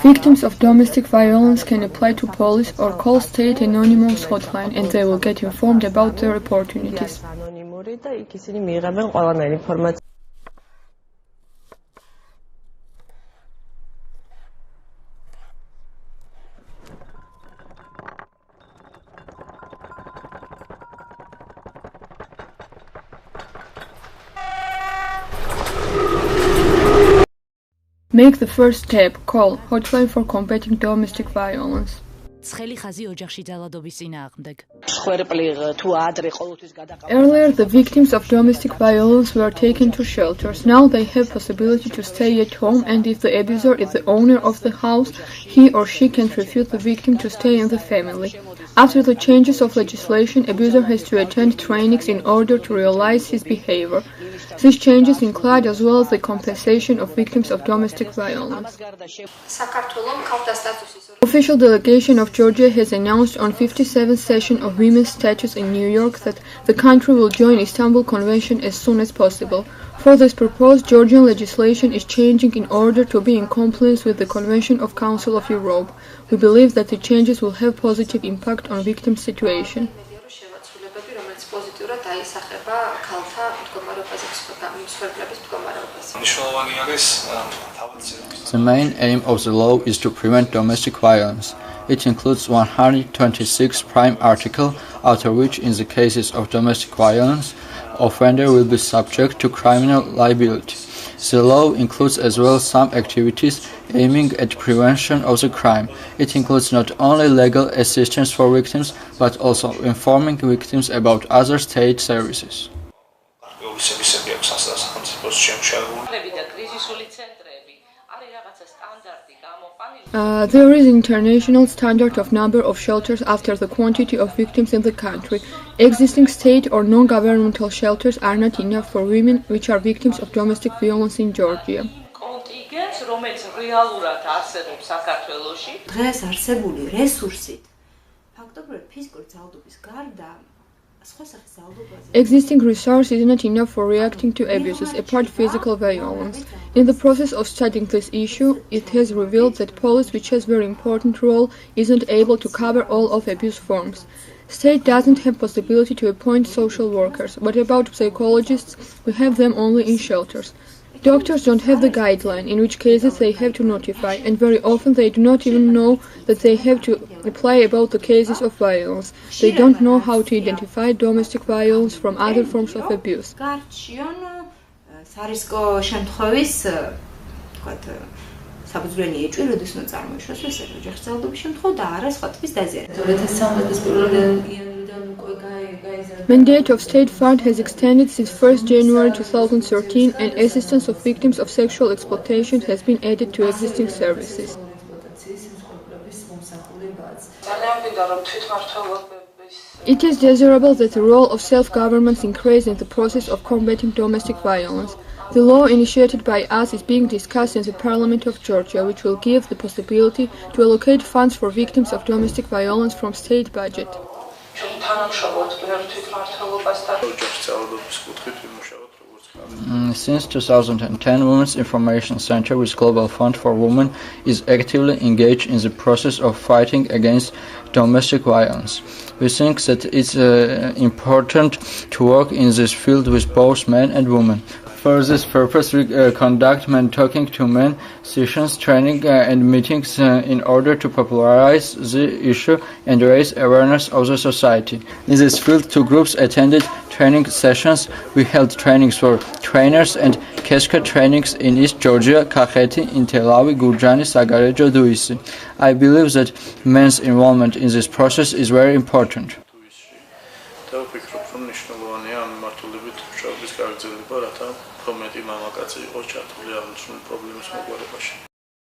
Victims of domestic violence can apply to police or call state anonymous hotline and they will get informed about their opportunities. Make the first step. Call hotline for combating domestic violence. Earlier, the victims of domestic violence were taken to shelters. Now they have possibility to stay at home, and if the abuser is the owner of the house, he or she can refuse the victim to stay in the family. After the changes of legislation, abuser has to attend trainings in order to realize his behavior. These changes include as well as the compensation of victims of domestic violence. Official delegation of Georgia has announced on 57th session of Women's Status in New York that the country will join Istanbul Convention as soon as possible. For this purpose, Georgian legislation is changing in order to be in compliance with the Convention of Council of Europe. We believe that the changes will have positive impact on victims' situation. The main aim of the law is to prevent domestic violence. It includes 126 prime article, after which, in the cases of domestic violence, offender will be subject to criminal liability. The law includes as well some activities aiming at prevention of the crime. It includes not only legal assistance for victims, but also informing victims about other state services. There is international standard of number of shelters after the quantity of victims in the country. Existing state or non-governmental shelters are not enough for women which are victims of domestic violence in Georgia. Existing resource is not enough for reacting to abuses, apart physical violence. In the process of studying this issue, it has revealed that police, which has a very important role, isn't able to cover all of abuse forms. State doesn't have possibility to appoint social workers. What about psychologists? We have them only in shelters. Doctors don't have the guideline in which cases they have to notify, and very often they do not even know that they have to apply about the cases of violence. They don't know how to identify domestic violence from other forms of abuse. Mandate of State Fund has extended since 1st January 2013 and assistance of victims of sexual exploitation has been added to existing services. It is desirable that the role of self-governments increase in the process of combating domestic violence. The law initiated by us is being discussed in the Parliament of Georgia, which will give the possibility to allocate funds for victims of domestic violence from state budget. Since 2010, Women's Information Center with Global Fund for Women is actively engaged in the process of fighting against domestic violence. We think that it's important to work in this field with both men and women. For this purpose, we conduct men talking to men sessions, training and meetings in order to popularize the issue and raise awareness of the society. In this field, two groups attended training sessions. We held trainings for trainers and Keska trainings in East Georgia, Kakheti, in Telavi, Gurjani, Sagarejo, Duisi. I believe that men's involvement in this process is very important. მართლობით მუშაობის გაგრძელება, რათა უფრო მეტი მამაკაცი იყოს ჩართული აღნიშნულ პრობლემის მოგვარებაში.